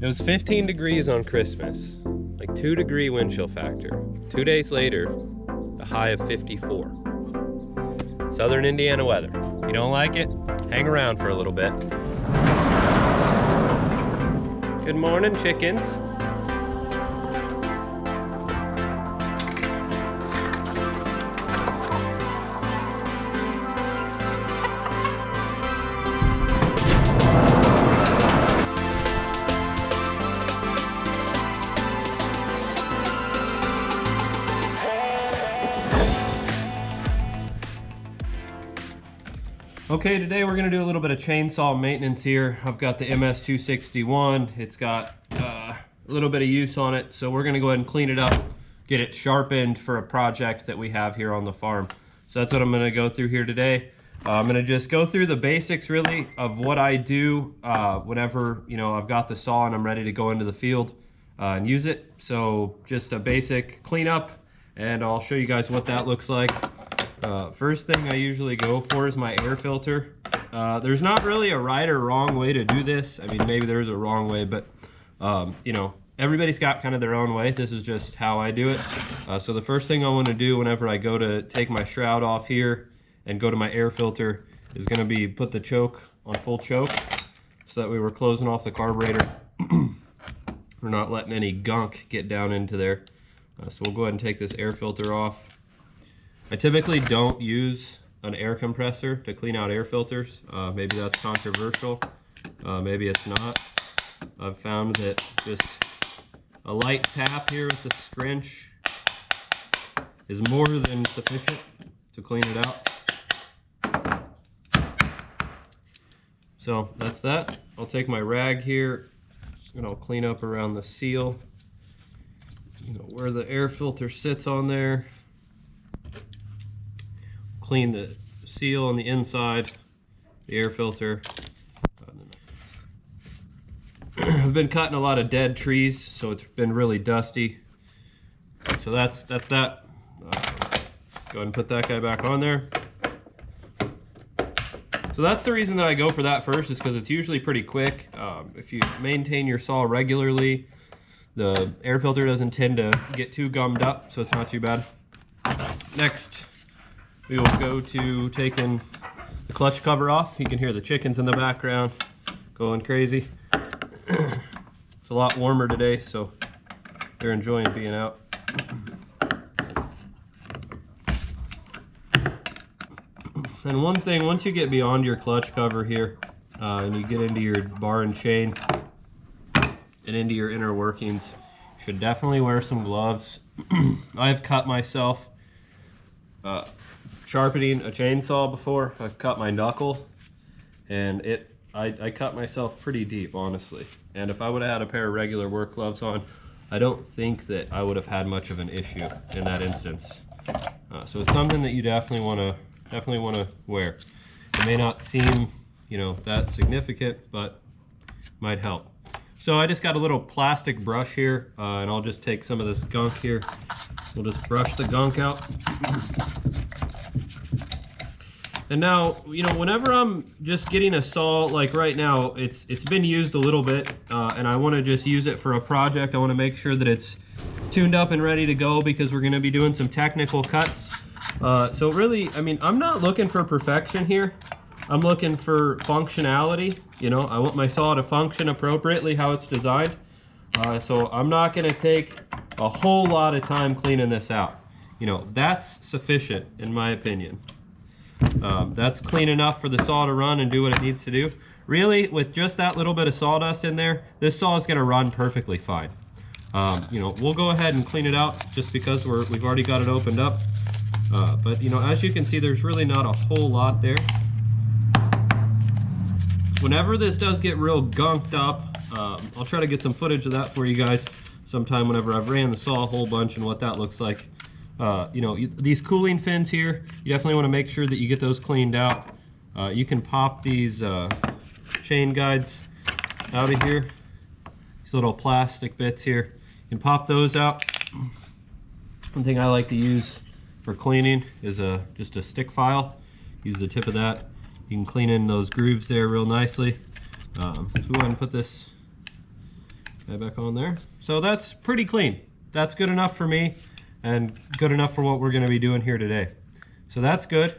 It was 15 degrees on Christmas, like 2-degree wind chill factor. 2 days later, the high of 54. Southern Indiana weather. You don't like it? Hang around for a little bit. Good morning, chickens. Okay, today we're gonna do a little bit of chainsaw maintenance here. I've got the MS261. It's got a little bit of use on it, so we're gonna go ahead and clean it up, get it sharpened for a project that we have here on the farm. So that's what I'm gonna go through here today. I'm gonna just go through the basics really of what I do whenever I've got the saw and I'm ready to go into the field and use it. So just a basic cleanup, and I'll show you guys what that looks like. First thing I usually go for is my air filter. There's not really a right or wrong way to do this. I mean, maybe there's a wrong way, but everybody's got kind of their own way. This is just how I do it. So the first thing I want to do whenever I go to take my shroud off here and go to my air filter is going to be put the choke on full choke so that way we're closing off the carburetor. We're not letting any gunk get down into there. So we'll go ahead and take this air filter off. I typically don't use an air compressor to clean out air filters. Maybe that's controversial, maybe it's not. I've found that just a light tap here with the scrunch is more than sufficient to clean it out. So that's that. I'll take my rag here and I'll clean up around the seal, where the air filter sits on there. Clean the seal on the inside, the air filter. I've been cutting a lot of dead trees, so it's been really dusty. So that's that. Go ahead and put that guy back on there. So that's the reason that I go for that first, is because it's usually pretty quick. If you maintain your saw regularly, the air filter doesn't tend to get too gummed up, so it's not too bad. Next, we will go to taking the clutch cover off. You can hear the chickens in the background going crazy. It's a lot warmer today, so they're enjoying being out. And one thing, once you get beyond your clutch cover here and you get into your bar and chain and into your inner workings, you should definitely wear some gloves. I've cut myself sharpening a chainsaw before. I've cut my knuckle, and I cut myself pretty deep, honestly. And if I would have had a pair of regular work gloves on, I don't think that I would have had much of an issue in that instance. So it's something that you definitely want to wear. It may not seem, that significant, but might help. So I just got a little plastic brush here, and I'll just take some of this gunk here. We'll just brush the gunk out. And now, whenever I'm just getting a saw, like right now, it's been used a little bit, and I want to just use it for a project. I want to make sure that it's tuned up and ready to go, because we're going to be doing some technical cuts. So really, I'm not looking for perfection here. I'm looking for functionality. I want my saw to function appropriately how it's designed. So I'm not going to take a whole lot of time cleaning this out. That's sufficient in my opinion. That's clean enough for the saw to run and do what it needs to do. Really, with just that little bit of sawdust in there, this saw is going to run perfectly fine. We'll go ahead and clean it out just because we've already got it opened up. But as you can see, there's really not a whole lot there. Whenever this does get real gunked up, I'll try to get some footage of that for you guys sometime whenever I've ran the saw a whole bunch and what that looks like. These cooling fins here, you definitely want to make sure that you get those cleaned out. You can pop these chain guides out of here, these little plastic bits here. You can pop those out. One thing I like to use for cleaning is just a stick file. Use the tip of that. You can clean in those grooves there real nicely. So go ahead and put this Right back on there. So that's pretty clean. That's good enough for me and good enough for what we're going to be doing here today. So that's good.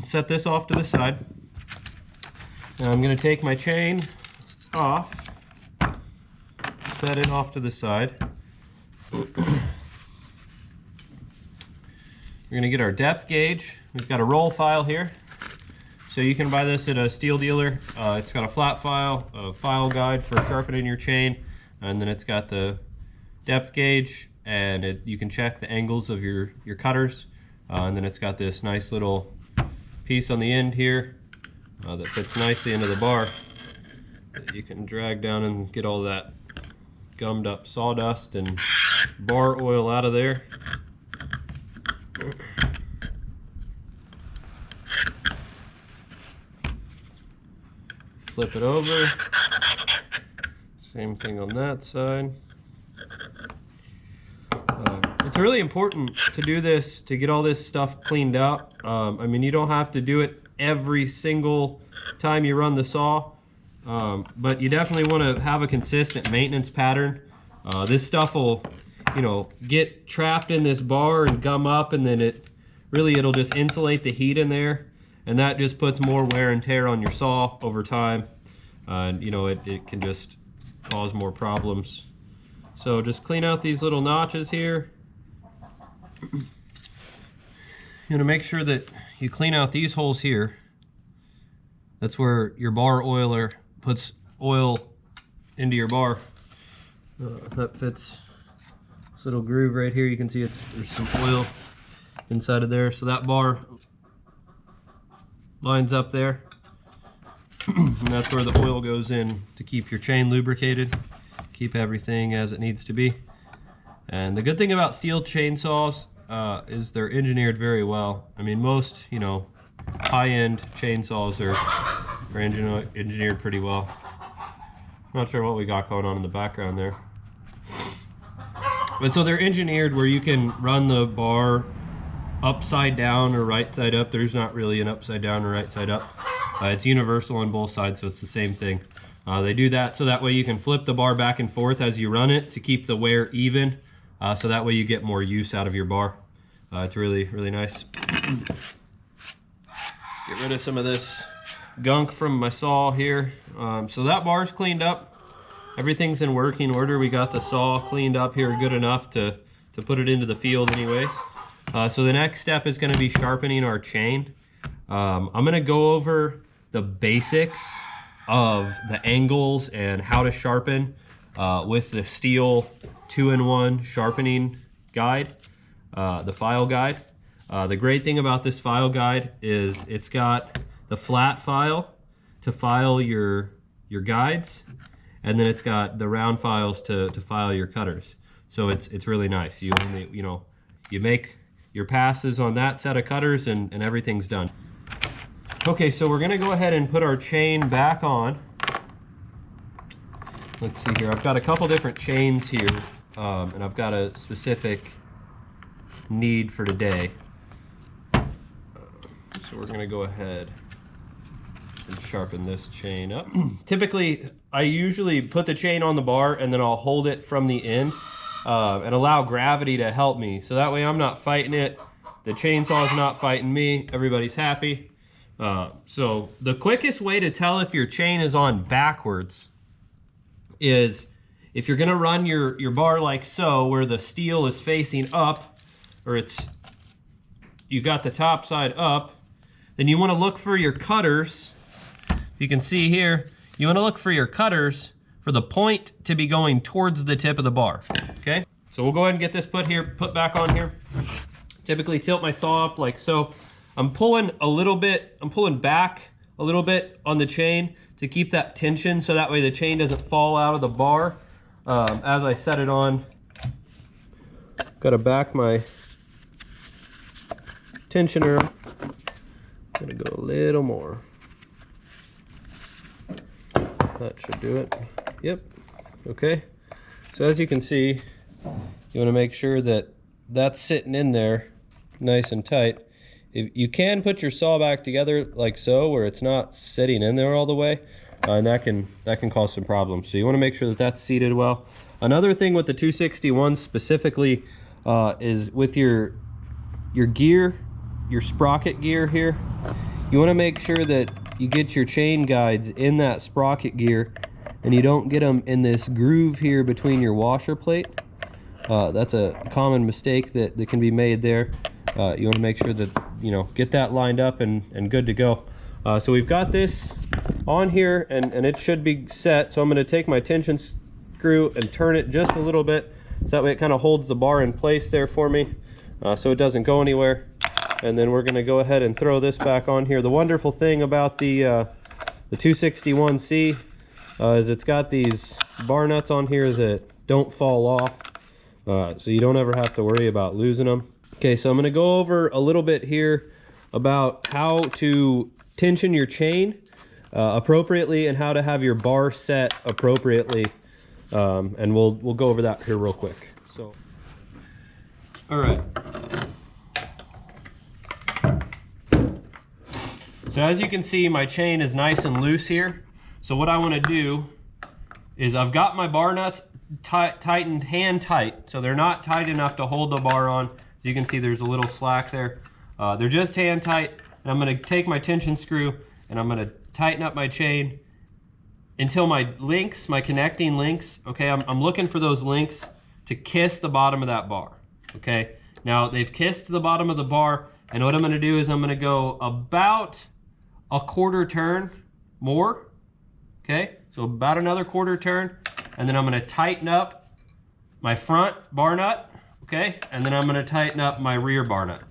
Set this off to the side. Now I'm going to take my chain off, set it off to the side. We're going to get our depth gauge. We've got a roll file here. So you can buy this at a steel dealer. It's got a flat file, a file guide for sharpening your chain, and then it's got the depth gauge, and you can check the angles of your cutters. And then it's got this nice little piece on the end here that fits nicely into the bar that you can drag down and get all that gummed up sawdust and bar oil out of there. Flip it over. Same thing on that side. It's really important to do this, to get all this stuff cleaned out. I mean, you don't have to do it every single time you run the saw, but you definitely want to have a consistent maintenance pattern. This stuff will, you know, get trapped in this bar and gum up, and then it'll just insulate the heat in there, and that just puts more wear and tear on your saw over time, and you know, it can just cause more problems. So just clean out these little notches here. You want to make sure that you clean out these holes here. That's where your bar oiler puts oil into your bar. That fits this little groove right here. You can see there's some oil inside of there. So that bar lines up there. And that's where the oil goes in to keep your chain lubricated, keep everything as it needs to be. And the good thing about steel chainsaws is they're engineered very well. I mean, most, you know, high-end chainsaws are engineered pretty well. I'm not sure what we got going on in the background there. But so they're engineered where you can run the bar upside down or right side up. There's not really an upside down or right side up. It's universal on both sides, so it's the same thing. They do that so that way you can flip the bar back and forth as you run it to keep the wear even. So that way you get more use out of your bar. It's really, really nice. Get rid of some of this gunk from my saw here. So that bar's cleaned up. Everything's in working order. We got the saw cleaned up here good enough to put it into the field anyways. So the next step is going to be sharpening our chain. I'm going to go over the basics of the angles and how to sharpen with the steel 2-in-1 sharpening guide, the file guide. The great thing about this file guide is it's got the flat file to file your guides, and then it's got the round files to file your cutters. So it's really nice. You make your passes on that set of cutters and everything's done. Okay, so we're gonna go ahead and put our chain back on. Let's see here, I've got a couple different chains here, and I've got a specific need for today. So we're gonna go ahead and sharpen this chain up. Typically, I usually put the chain on the bar and then I'll hold it from the end and allow gravity to help me. So that way I'm not fighting it, the chainsaw's not fighting me, everybody's happy. So the quickest way to tell if your chain is on backwards is if you're gonna run your bar like so, where the steel is facing up, or you got the top side up, then you wanna look for your cutters. You can see here, you wanna look for your cutters for the point to be going towards the tip of the bar, okay? So we'll go ahead and get this put back on here. Typically tilt my saw up like so. I'm pulling back a little bit on the chain to keep that tension so that way the chain doesn't fall out of the bar as I set it on. Gotta back my tensioner. Gonna go a little more. That should do it. Yep. Okay. So as you can see, you want to make sure that that's sitting in there nice and tight. If you can put your saw back together like so, where it's not sitting in there all the way, and that can cause some problems. So you want to make sure that that's seated well. Another thing with the 261 specifically is with your gear, your sprocket gear here. You want to make sure that you get your chain guides in that sprocket gear and you don't get them in this groove here between your washer plate. That's a common mistake that can be made there. You want to make sure that, you know, get that lined up and good to go. So we've got this on here and it should be set. So I'm going to take my tension screw and turn it just a little bit. So that way it kind of holds the bar in place there for me, so it doesn't go anywhere. And then we're going to go ahead and throw this back on here. The wonderful thing about the 261C is it's got these bar nuts on here that don't fall off, so you don't ever have to worry about losing them. Okay, so I'm going to go over a little bit here about how to tension your chain appropriately and how to have your bar set appropriately, and we'll go over that here real quick. So, all right. So as you can see, my chain is nice and loose here. So what I want to do is I've got my bar nuts tightened hand tight. So they're not tight enough to hold the bar on. As you can see, there's a little slack there. They're just hand tight. And I'm going to take my tension screw and I'm going to tighten up my chain until my links, my connecting links, okay, I'm looking for those links to kiss the bottom of that bar, okay? Now they've kissed the bottom of the bar, and what I'm going to do is I'm going to go about a quarter turn more, okay? So about another quarter turn, and then I'm going to tighten up my front bar nut, okay? And then I'm going to tighten up my rear bar nut,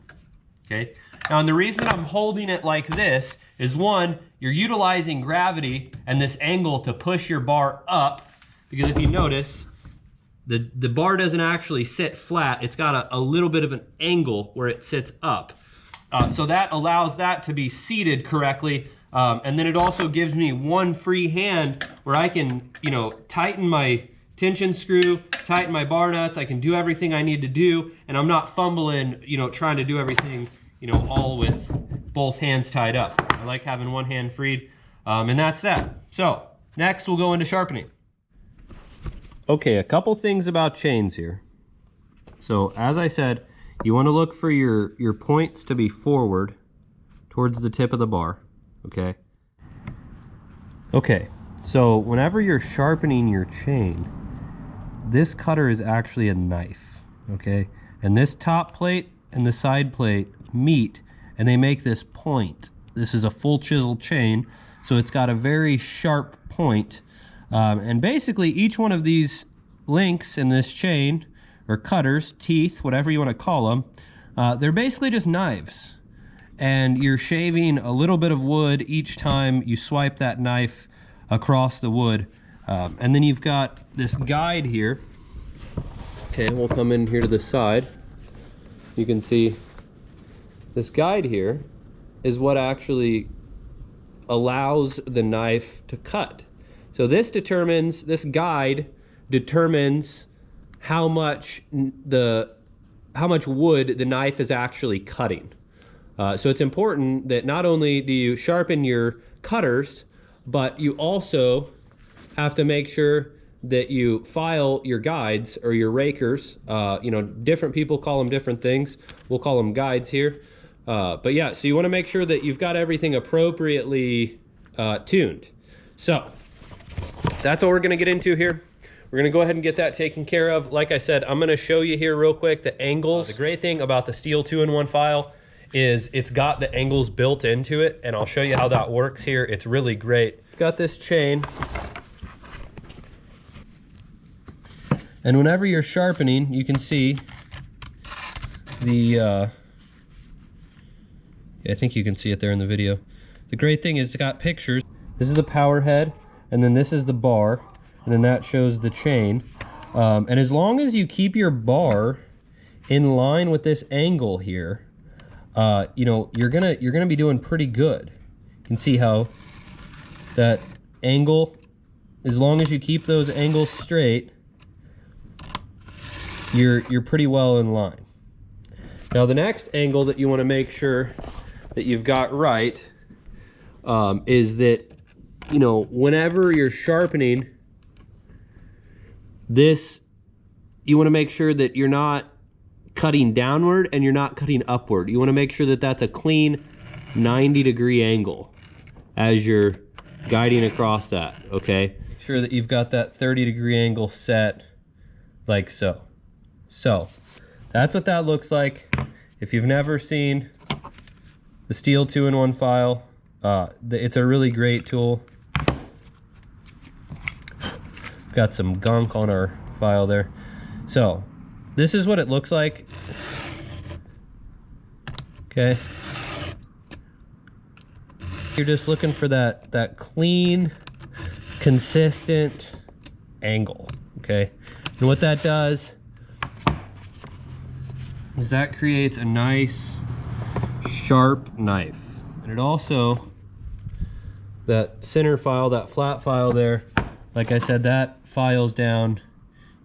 okay? Now, and the reason I'm holding it like this is, one, you're utilizing gravity and this angle to push your bar up, because if you notice, the bar doesn't actually sit flat. It's got a little bit of an angle where it sits up. So that allows that to be seated correctly. And then it also gives me one free hand where I can, you know, tighten my tension screw, tighten my bar nuts. I can do everything I need to do, and I'm not fumbling, you know, trying to do everything, you know, all with both hands tied up. I like having one hand freed, and that's that. So next we'll go into sharpening. Okay, a couple things about chains here. So as I said, you want to look for your points to be forward towards the tip of the bar, okay? Okay, so whenever you're sharpening your chain, this cutter is actually a knife, okay? And this top plate and the side plate meet and they make this point. This is a full chisel chain, so it's got a very sharp point. And basically each one of these links in this chain, or cutters, teeth, whatever you want to call them, they're basically just knives. And you're shaving a little bit of wood each time you swipe that knife across the wood. And then you've got this guide here. Okay, we'll come in here to the side. You can see this guide here is what actually allows the knife to cut. So this guide determines how much wood the knife is actually cutting. So it's important that not only do you sharpen your cutters, but you also have to make sure that you file your guides or your rakers. You know, different people call them different things. We'll call them guides here. But yeah, so you want to make sure that you've got everything appropriately tuned. So that's what we're going to get into here. We're going to go ahead and get that taken care of. Like I said, I'm going to show you here real quick the angles. The great thing about the Steel 2-in-1 file is it's got the angles built into it, and I'll show you how that works here. It's really great. Got this chain, and whenever you're sharpening, you can see the I think you can see it there in the video. The great thing is it's got pictures. This is the power head, and then this is the bar, and then that shows the chain. And as long as you keep your bar in line with this angle here, you know, you're gonna be doing pretty good. You can see how that angle, as long as you keep those angles straight, you're pretty well in line. Now the next angle that you want to make sure that you've got right is that you know, whenever you're sharpening this, you want to make sure that you're not cutting downward and you're not cutting upward. You want to make sure that that's a clean 90-degree angle as you're guiding across that, okay? Make sure that you've got that 30-degree angle set like so. So that's what that looks like. If you've never seen the Steel 2-in-1 file, it's a really great tool. Got some gunk on our file there. So this is what it looks like. Okay. You're just looking for that clean, consistent angle, okay? And what that does is that creates a nice, sharp knife. And it also, that center file, that flat file there, like I said, that files down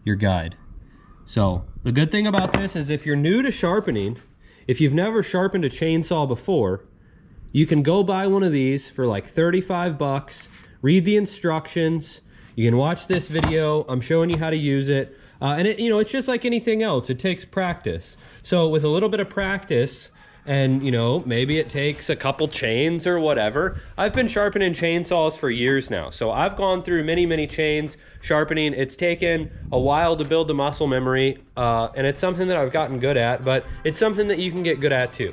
your guide. So the good thing about this is if you're new to sharpening, if you've never sharpened a chainsaw before, you can go buy one of these for like 35 bucks, read the instructions, you can watch this video, I'm showing you how to use it, and it, you know, it's just like anything else, it takes practice. So with a little bit of practice, and you know, maybe it takes a couple chains or whatever. I've been sharpening chainsaws for years now, so I've gone through many chains sharpening. It's taken a while to build the muscle memory, and it's something that I've gotten good at, but it's something that you can get good at too.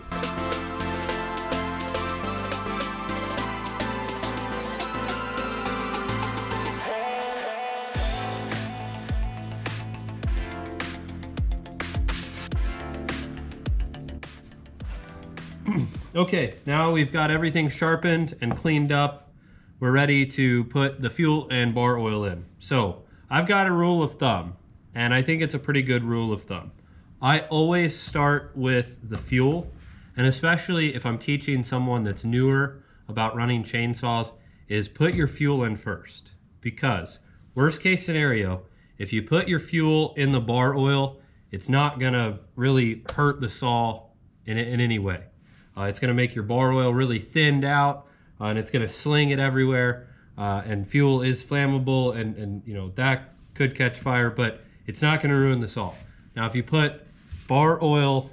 Okay, now we've got everything sharpened and cleaned up. We're ready to put the fuel and bar oil in. So I've got a rule of thumb, and I think it's a pretty good rule of thumb. I always start with the fuel, and especially if I'm teaching someone that's newer about running chainsaws, is put your fuel in first. Because worst case scenario, if you put your fuel in the bar oil, it's not gonna really hurt the saw in any way. It's going to make your bar oil really thinned out, and it's going to sling it everywhere. And fuel is flammable, and you know that could catch fire, but it's not going to ruin the saw. Now, if you put bar oil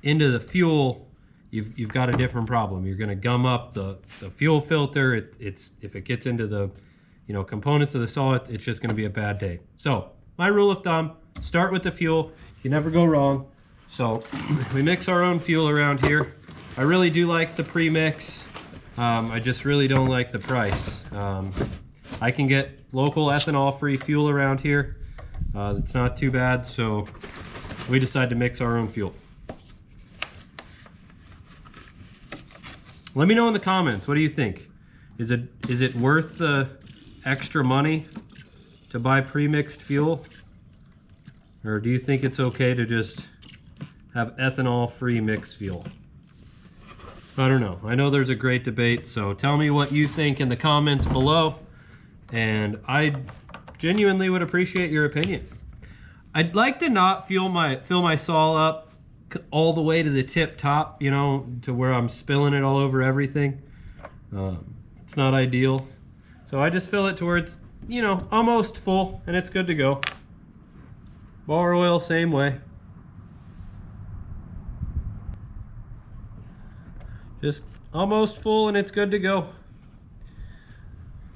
into the fuel, you've got a different problem. You're going to gum up the fuel filter. If it gets into the components of the saw, it's just going to be a bad day. So my rule of thumb: start with the fuel. You never go wrong. So we mix our own fuel around here. I really do like the pre-mix. I just really don't like the price. I can get local ethanol-free fuel around here. It's not too bad, so we decided to mix our own fuel. Let me know in the comments, what do you think? Is it worth the extra money to buy pre-mixed fuel? Or do you think it's okay to just have ethanol-free mixed fuel? I don't know. I know there's a great debate, so tell me what you think in the comments below, and I genuinely would appreciate your opinion. I'd like to not fill my saw up all the way to the tip top, you know, to where I'm spilling it all over everything. It's not ideal. So I just fill it to where it's, you know, almost full, and it's good to go. Bar oil, same way. Just almost full and it's good to go.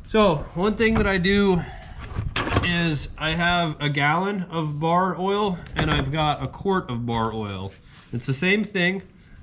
So one thing that I do is I have a gallon of bar oil and I've got a quart of bar oil. It's the same thing.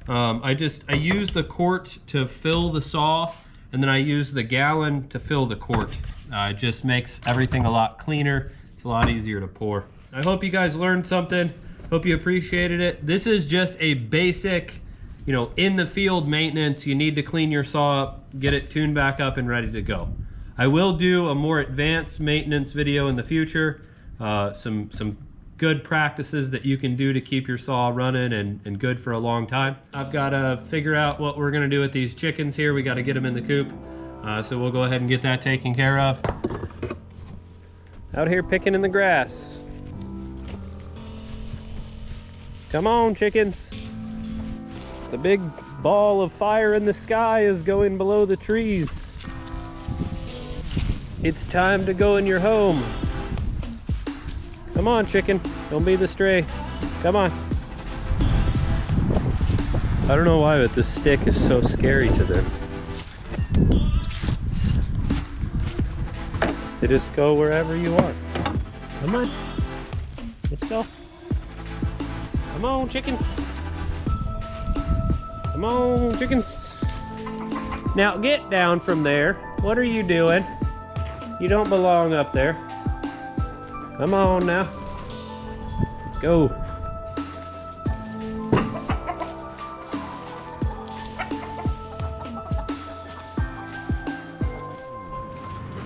I use the quart to fill the saw, and then I use the gallon to fill the quart. It just makes everything a lot cleaner. It's a lot easier to pour. I hope you guys learned something. Hope you appreciated it. This is just a basic, you know, in the field maintenance. You need to clean your saw up, get it tuned back up and ready to go. I will do a more advanced maintenance video in the future. Some good practices that you can do to keep your saw running and good for a long time. I've got to figure out what we're gonna do with these chickens here. We got to get them in the coop. So we'll go ahead and get that taken care of. Out here picking in the grass. Come on, chickens. The big ball of fire in the sky is going below the trees. It's time to go in your home. Come on, chicken. Don't be the stray. Come on. I don't know why, but this stick is so scary to them. They just go wherever you want. Come on. Let's go. Come on, chickens. Come on, chickens. Now get down from there. What are you doing? You don't belong up there. Come on now. Let's go.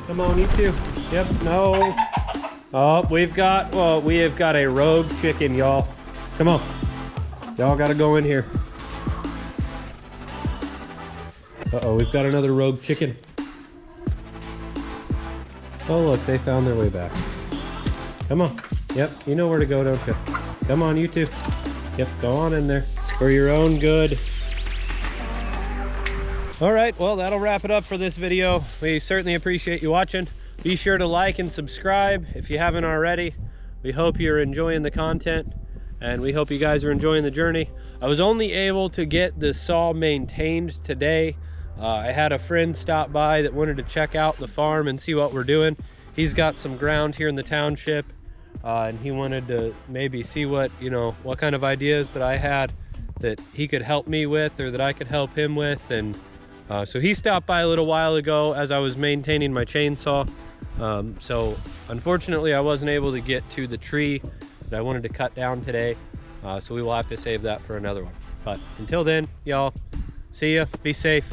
Come on, you two. Yep, no. Oh, we have got a rogue chicken, y'all. Come on. Y'all gotta go in here. Uh-oh, we've got another rogue chicken. Oh, look, they found their way back. Come on. Yep, you know where to go, don't you? Come on, you two. Yep, go on in there. For your own good. All right, well, that'll wrap it up for this video. We certainly appreciate you watching. Be sure to like and subscribe if you haven't already. We hope you're enjoying the content, and we hope you guys are enjoying the journey. I was only able to get the saw maintained today. I had a friend stop by that wanted to check out the farm and see what we're doing. He's got some ground here in the township, and he wanted to maybe see what kind of ideas that I had that he could help me with, or that I could help him with. And so he stopped by a little while ago as I was maintaining my chainsaw. So unfortunately I wasn't able to get to the tree that I wanted to cut down today. So we will have to save that for another one. But until then, y'all, see ya, be safe.